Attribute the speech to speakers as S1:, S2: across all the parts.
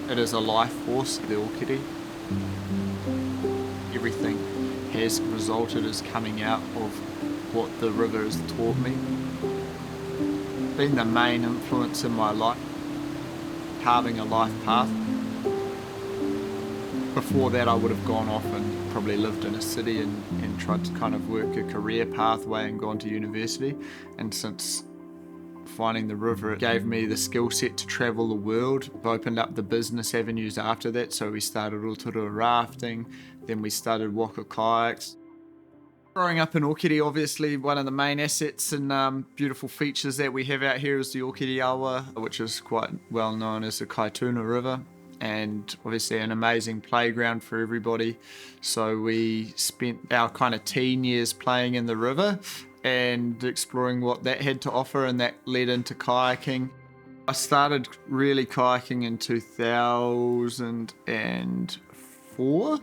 S1: It is a life force, the Okere. Everything has resulted as coming out of what the river has taught me. Been the main influence in my life, carving a life path. Before that, I would have gone off and probably lived in a city and tried to kind of work a career pathway and gone to university. And since finding the river, it gave me the skill set to travel the world. I've opened up the business avenues after that, so we started Rotorua rafting, then we started waka kayaks. Growing up in Okere, obviously one of the main assets and beautiful features that we have out here is the Okere Awa, which is quite well known as the Kaituna River, and obviously an amazing playground for everybody. So we spent our kind of teen years playing in the river and exploring what that had to offer, and that led into kayaking. I started really kayaking in 2004,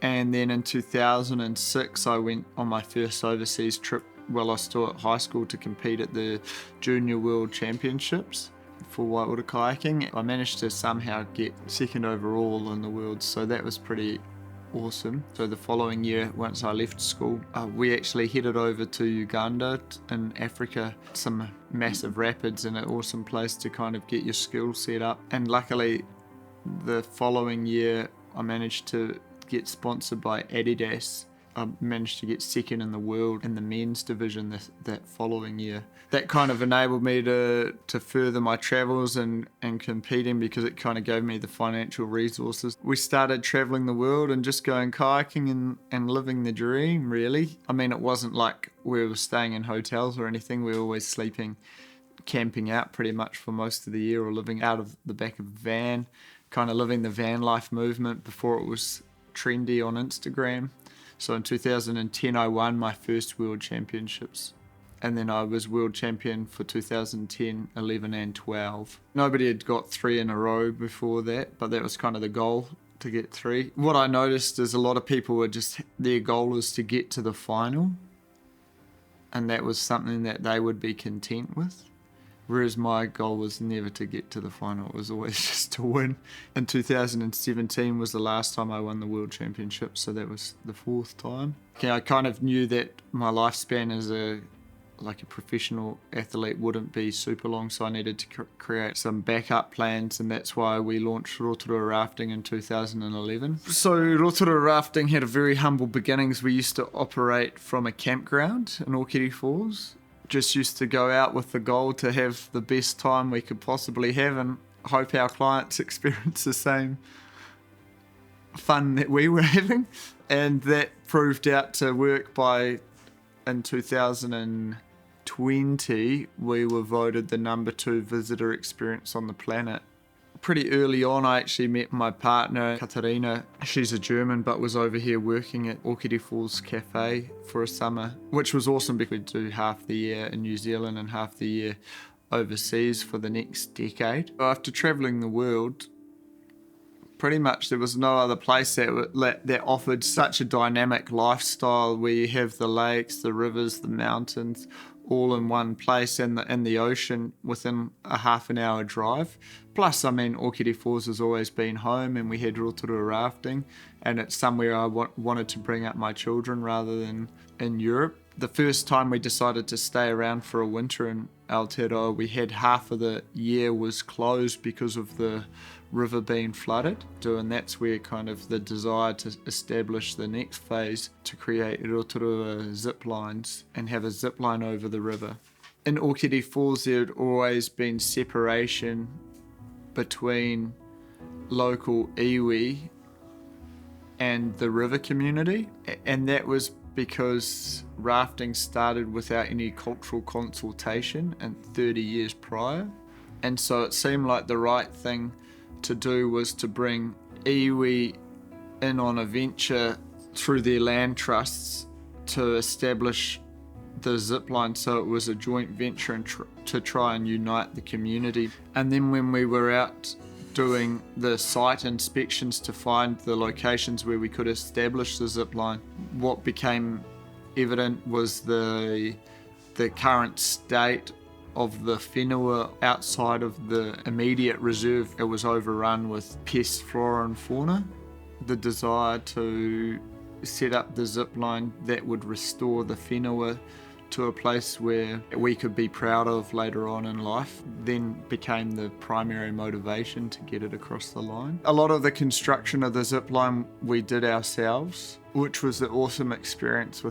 S1: and then in 2006 I went on my first overseas trip while I was still at high school to compete at the Junior World Championships for whitewater kayaking. I managed to somehow get second overall in the world, so that was pretty awesome. So the following year, once I left school, we actually headed over to Uganda in Africa, some massive rapids and an awesome place to kind of get your skills set up. And luckily, the following year, I managed to get sponsored by Adidas. I managed to get second in the world in the men's division that following year. That kind of enabled me to further my travels and competing, because it kind of gave me the financial resources. We started traveling the world and just going kayaking and living the dream, really. I mean, it wasn't like we were staying in hotels or anything. We were always sleeping, camping out pretty much for most of the year, or living out of the back of a van, kind of living the van life movement before it was trendy on Instagram. So in 2010, I won my first World Championships. And then I was World Champion for 2010, 11 and 12. Nobody had got 3 in a row before that, but that was kind of the goal, to get 3. What I noticed is a lot of people were just, their goal was to get to the final. And that was something that they would be content with. Whereas my goal was never to get to the final, it was always just to win. In 2017 was the last time I won the World Championship, so that was the 4th time. Okay, I kind of knew that my lifespan as a professional athlete wouldn't be super long, so I needed to create some backup plans, and that's why we launched Rotorua Rafting in 2011. So Rotorua Rafting had a very humble beginnings. We used to operate from a campground in Okere Falls. Just used to go out with the goal to have the best time we could possibly have and hope our clients experience the same fun that we were having. And that proved out to work. In 2020, we were voted the #2 visitor experience on the planet. Pretty early on, I actually met my partner, Katarina. She's a German, but was over here working at Okere Falls Cafe for a summer, which was awesome because we'd do half the year in New Zealand and half the year overseas for the next decade. After traveling the world, pretty much there was no other place that offered such a dynamic lifestyle, where you have the lakes, the rivers, the mountains, all in one place, and the ocean within a half an hour drive. Plus, I mean, Okere Falls has always been home, and we had Rotorua Rafting, and it's somewhere I wanted to bring up my children rather than in Europe. The first time we decided to stay around for a winter in Aotearoa, we had half of the year was closed because of the river being flooded. And that's where kind of the desire to establish the next phase, to create Rotorua zip lines and have a zip line over the river. In Okere Falls, there had always been separation between local iwi and the river community, and that was because rafting started without any cultural consultation and 30 years prior. And so it seemed like the right thing to do was to bring iwi in on a venture through their land trusts to establish the zip line. So it was a joint venture and to try and unite the community. And then when we were out doing the site inspections to find the locations where we could establish the zip line, what became evident was the current state of the whenua outside of the immediate reserve, it was overrun with pests, flora and fauna. The desire to set up the zip line that would restore the whenua to a place where we could be proud of later on in life then became the primary motivation to get it across the line. A lot of the construction of the zip line we did ourselves, which was an awesome experience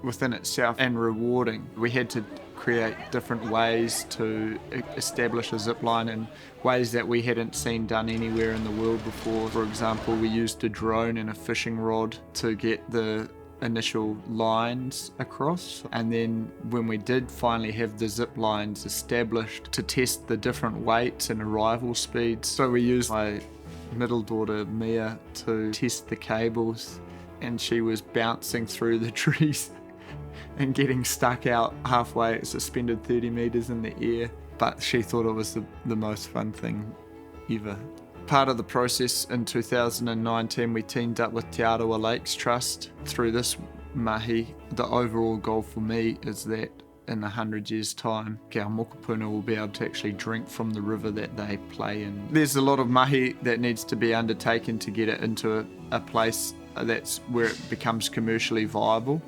S1: within itself and rewarding. We had to create different ways to establish a zip line in ways that we hadn't seen done anywhere in the world before. For example, we used a drone and a fishing rod to get the initial lines across, and then when we did finally have the zip lines established, to test the different weights and arrival speeds. So we used my middle daughter Mia to test the cables, and she was bouncing through the trees and getting stuck out halfway, suspended 30 meters in the air, but she thought it was the most fun thing ever. Part of the process in 2019, we teamed up with Te Arawa Lakes Trust. Through this mahi, the overall goal for me is that in 100 years' time, our mokopuna will be able to actually drink from the river that they play in. There's a lot of mahi that needs to be undertaken to get it into a place that's where it becomes commercially viable,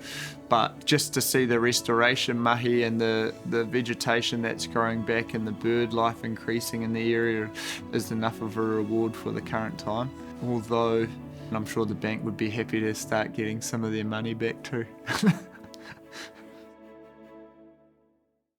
S1: but just to see the restoration mahi and the vegetation that's growing back and the bird life increasing in the area is enough of a reward for the current time. Although I'm sure the bank would be happy to start getting some of their money back too.